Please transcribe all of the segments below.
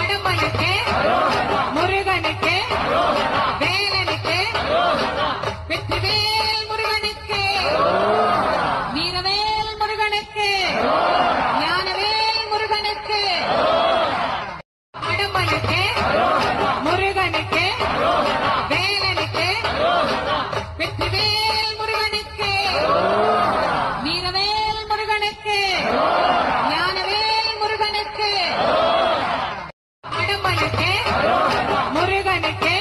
அடம்பனுக்கு முருகனுக்கு வேலனுக்கு வெற்றிவேல் முருகனுக்கு வீரவேல் முருகனுக்கு ஞானவேல் முருகனுக்கு அடம்பனுக்கு முருகனுக்கு வேலனுக்கு வெற்றிவேல் முருகனுக்கு வீரவேல் முருகனுக்கு ஞானவேல் முருகனுக்கு அடம்பனுக்கு முருகனுக்கு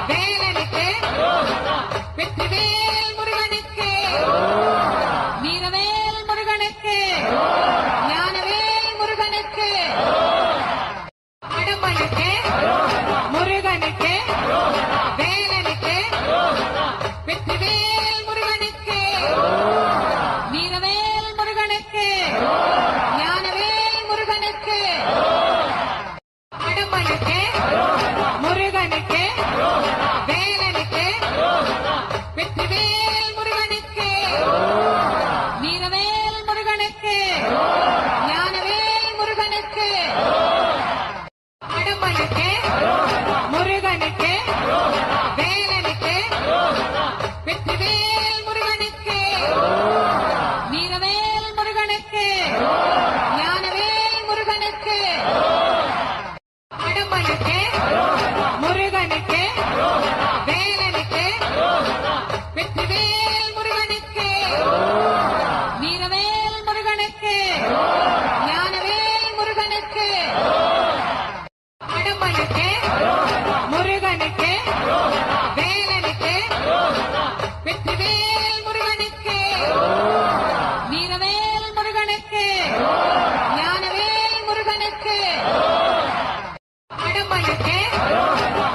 வேலனுக்கு வெற்றிவேல் முருகனுக்கு வீரவேல் முருகனுக்கு ஞானவேல் முருகனுக்கு அடம்பனுக்கு முருகனுக்கு வேலனுக்கு வெற்றிவேல் முருகனுக்கு வீரவேல் முருகனுக்கு ஞானவேல் முருகனுக்கு அடம்பனுக்கு முருகனுக்கு வேலனுக்கு வெற்றிவேல் முருகனுக்கு வீரவேல் முருகனுக்கு ஞானவேல் முருகனுக்கு அடம்பனுக்கு முருகனுக்கு வேலனுக்கு வெற்றிவேல் முருகனுக்கு வீரவேல் முருகனுக்கு ஞானவேல் முருகனுக்கு அடம்பனுக்கு முருகனுக்கு வேலனுக்கு வெற்றிவேல் முருகனுக்கு வீரவேல் முருகனுக்கு ஞானவேல் முருகனுக்கு அடம்பனுக்கு முருகனுக்கு வேலனுக்கு வெற்றிவேல் முருகனுக்கு வீரவேல் முருகனுக்கு ஞானவேல் முருகனுக்கு அடம்பனுக்கு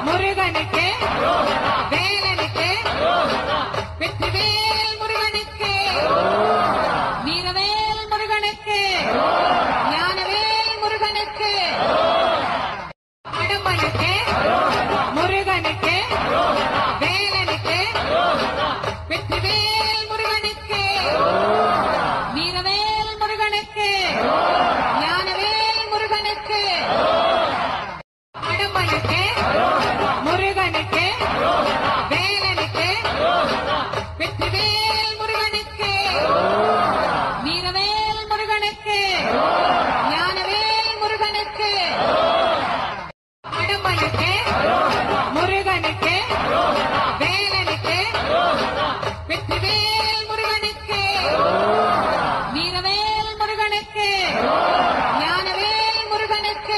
முருகனுக்கு வேலனுக்கு வெற்றிவேல் முருகனுக்கு வீரவேல் முருகனுக்கு ஞானவேல் முருகனுக்கு அடம்பனுக்கு முருகனுக்கு வேலனுக்கு வெற்றிவேல் முருகனுக்கு வீரவேல் முருகனுக்கு ஞானவேல் முருகனுக்கு அடம்பனுக்கு முருகனுக்கு வேலனுக்கு வெற்றிவேல் முருகனுக்கு வீரவேல் முருகனுக்கு ஞானவேல் முருகனுக்கு அடம்பனுக்கு முருகனுக்கு வேலனுக்கு வெற்றிவேல் முருகனுக்கு வீரவேல் முருகனுக்கு ஞானவேல் முருகனுக்கு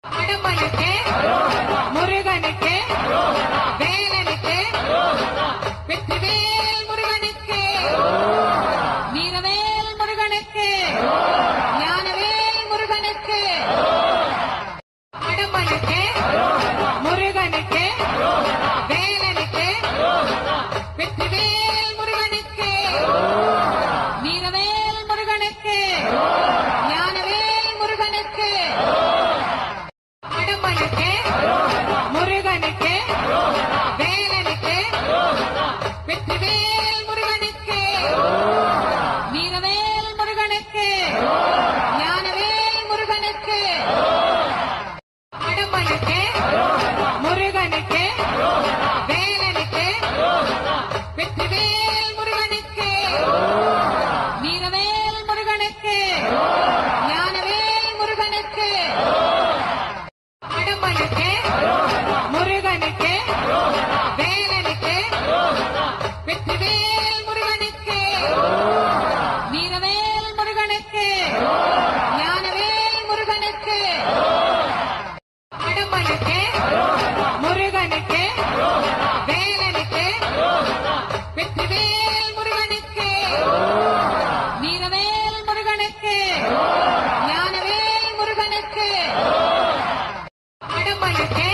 அடம்பனுக்கு முருகனுக்கு வேலனுக்கு வெற்றிவேல் முருகனுக்கு வீரவேல் முருகனுக்கு ஞானவேல் முருகனுக்கு அடம்பனுக்கு முருகனுக்கு வேலனுக்கு வெற்றிவேல் முருகனுக்கு வீரவேல் முருகனுக்கு ஞானவேல் முருகனுக்கு அடம்பனுக்கு முருகனுக்கு வேலனுக்கு வெற்றிவேல் முருகனுக்கு வீரவேல் முருகனுக்கு ஞானவேல் முருகனுக்கு அடம்பனுக்கு முருகனுக்கு வேலனுக்கு வெற்றிவேல் முருகனுக்கு வீரவேல் முருகனுக்கு ஞானவேல் முருகனுக்கு அடம்பனுக்கு முருகனுக்கு வேலனுக்கு வெற்றிவேல் முருகனுக்கு வீரவேல் முருகனுக்கு ஞானவேல் முருகனுக்கு அடம்பனுக்கு முருகனுக்கு வேலனுக்கு வெற்றிவேல் முருகனுக்கு வீரவேல் முருகனுக்கு ஞானவேல் முருகனுக்கு அடம்பனுக்கு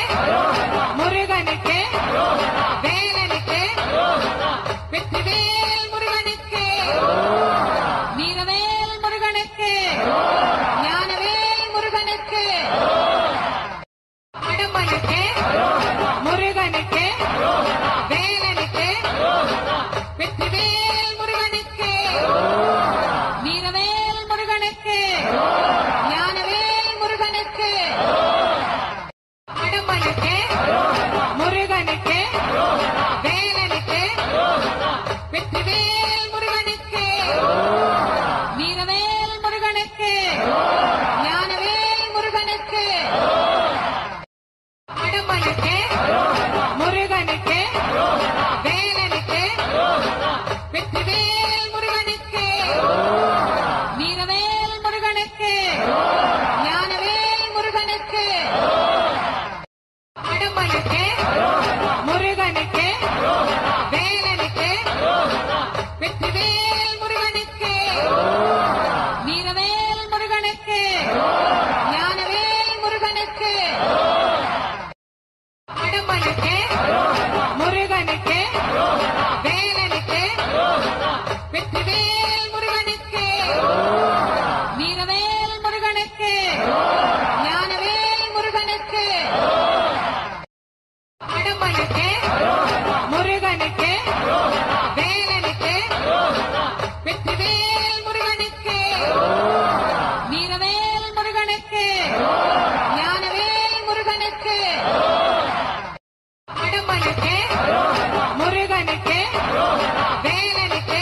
ஞானவேல் முருகனுக்கு கடம்பனுக்கு முருகனுக்கு வேலனுக்கு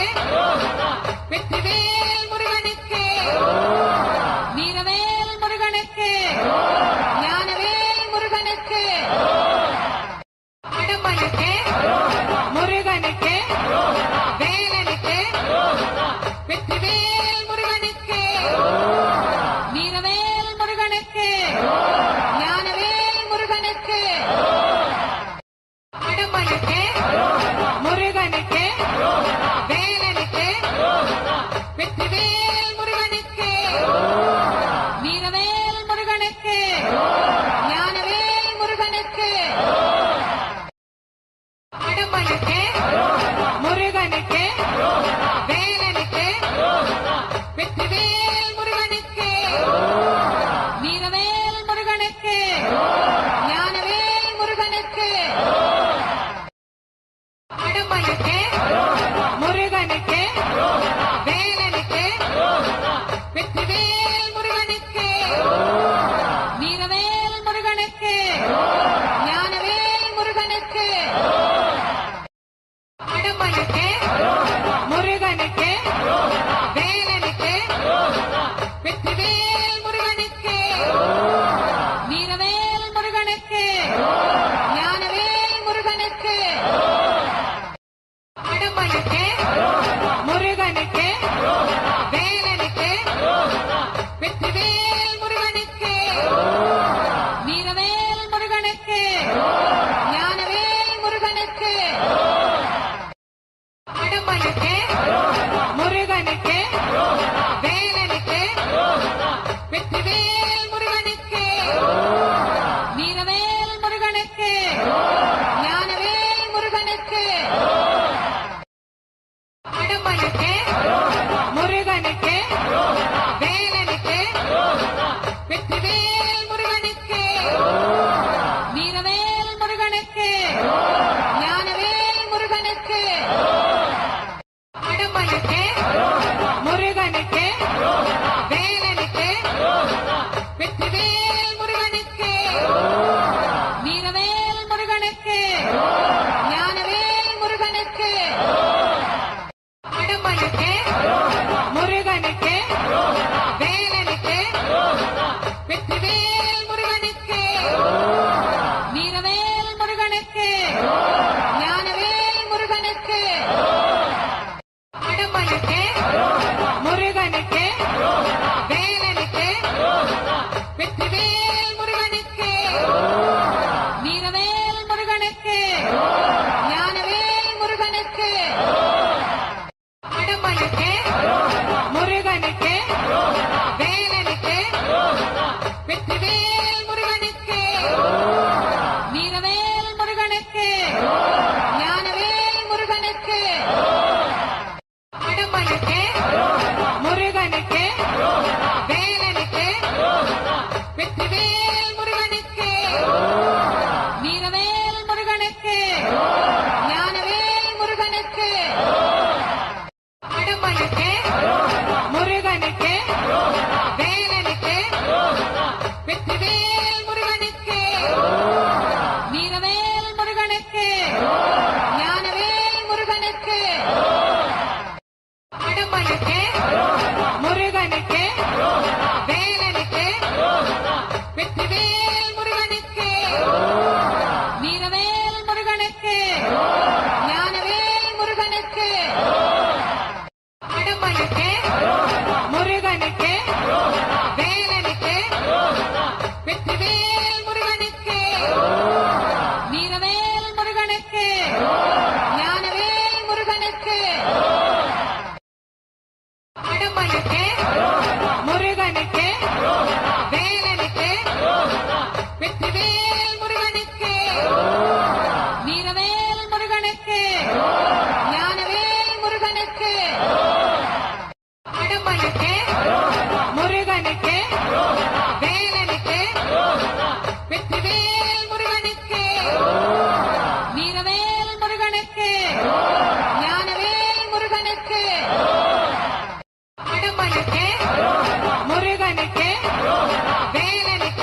வெற்றிவேல் முருகனுக்கு வீரவேல் முருகனுக்கு ஞானவேல் முருகனுக்கு கடம்பனுக்கு முருகனுக்கு வேலனுக்கு வெற்றிவேல் முருகனுக்கு வீரவேல் முருகனுக்கு ஞானவேல் முருகனுக்கு கடம்பனுக்கு முருகனுக்கு வேலனுக்கு வெற்றிவேல் முருகனுக்கு வீரவேல் முருகனுக்கு ஞானவேல் முருகனுக்கு கடம்பனுக்கு முருகனுக்கு வேலனுக்கு வெற்றிவேல் முருகனுக்கு வீரவேல் முருகனுக்கு ஞானவேல் முருகனுக்கு கடம்பனுக்கு முருகனுக்கு வேலனுக்கு வெற்றிவேல் முருகனுக்கு வீரவேல் முருகனுக்கு ஞானவேல் முருகனுக்கு கடம்பனுக்கு முருகனுக்கு வேலனுக்கு வெற்றிவேல் முருகனுக்கு வீரவேல் முருகனுக்கு ஞானவேல் முருகனுக்கு கடம்பனுக்கு முருகனுக்கு வேலனுக்கு வெற்றிவேல் முருகனுக்கு வீரவேல் முருகனுக்கு ஞானவேல் முருகனுக்கு கடம்பனுக்கு முருகனுக்கு வேலனுக்கு வெற்றிவேல் முருகனுக்கு வீரவேல் முருகனுக்கு ஞானவேல் முருகனுக்கு கடம்பனுக்கு முருகனுக்கு வேலனுக்கு வெற்றிவேல் முருகனுக்கு வீரவேல் முருகனுக்கு ஞானவேல் முருகனுக்கு கடம்பனுக்கு முருகனுக்கு வேலனுக்கு வெற்றிவேல் முருகனுக்கு வீரவேல் முருகனுக்கு ஞானவேல் முருகனுக்கு கடம்பனுக்கு முருகனுக்கு வேலனுக்கு வெற்றிவேல் முருகனுக்கு வீரவேல் முருகனுக்கு ஞானவேல் முருகனுக்கு கடம்பனுக்கு முருகனுக்கு வேலனுக்கு வெற்றிவேல் முருகனுக்கு வீரவேல் முருகனுக்கு ஞானவேல் முருகனுக்கு கடம்பனுக்கு முருகனுக்கு வேலனுக்கு வெற்றிவேல் முருகனுக்கு வீரவேல் முருகனுக்கு ஞானவேல் முருகனுக்கு கடம்பனுக்கு முருகனுக்கு வேலனுக்கு வெற்றிவேல் முருகனுக்கு வீரவேல் முருகனுக்கு ஞானவேல் முருகனுக்கு கடம்பனுக்கு முருகனுக்கு வேலனுக்கு வெற்றிவேல் முருகனுக்கு வீரவேல் முருகனுக்கு ஞானவேல் முருகனுக்கு கடம்பனுக்கு முருகனுக்கு வேலனுக்கு வெற்றிவேல் முருகனுக்கு வீரவேல் முருகனுக்கு ஞானவேல் முருகனுக்கு கடம்பனுக்கு முருகனுக்கு வேலனுக்கு வெற்றிவேல் முருகனுக்கு வீரவேல் முருகனுக்கு ஞானவேல் முருகனுக்கு கடம்பனுக்கு முருகனுக்கு வேலனுக்கு வெற்றிவேல் முருகனுக்கு வீரவேல் முருகனுக்கு ஞானவேல் முருகனுக்கு கடம்பனுக்கு முருகனுக்கு வேலனுக்கு வெற்றிவேல் முருகனுக்கு வீரவேல் முருகனுக்கு ஞானவேல் முருகனுக்கு கடம்பனுக்கு முருகனுக்கு வேலனுக்கு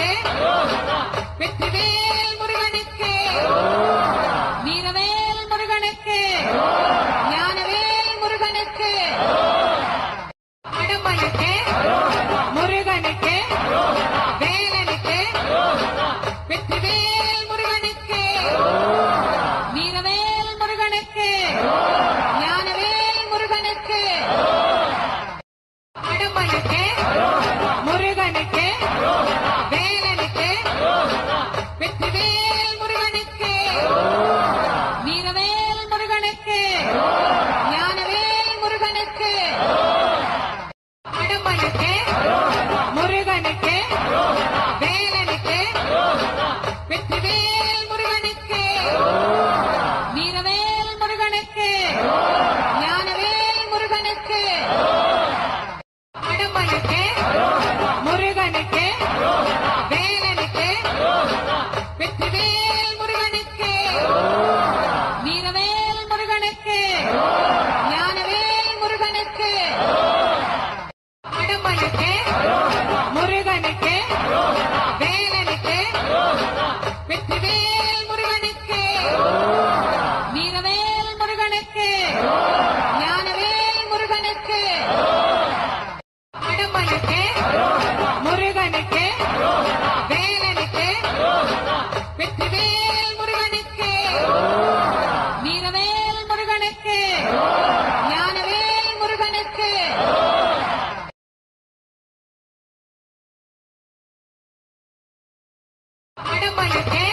அடம்பனுக்கு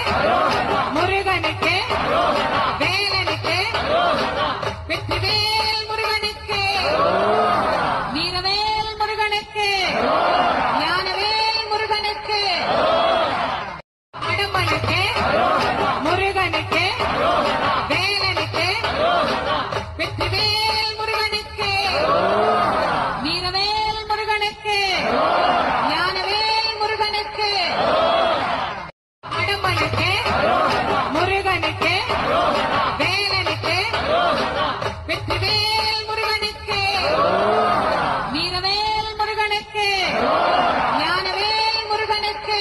முருகனுக்கு வேலனுக்கு வெற்றிவேல் முருகனுக்கு வீரவேல் முருகனுக்கு ஞானவேல் முருகனுக்கு அடம்பனுக்கு முருகனுக்கு வேலனுக்கு வெற்றிவேல் முருகனுக்கு வீரவேல் முருகனுக்கு ஞானவேல் முருகனுக்கு அடம்பனுக்கு முருகனுக்கு வேலனுக்கு வெற்றிவேல் முருகனுக்கு வீரவேல் முருகனுக்கு ஞானவேல் முருகனுக்கு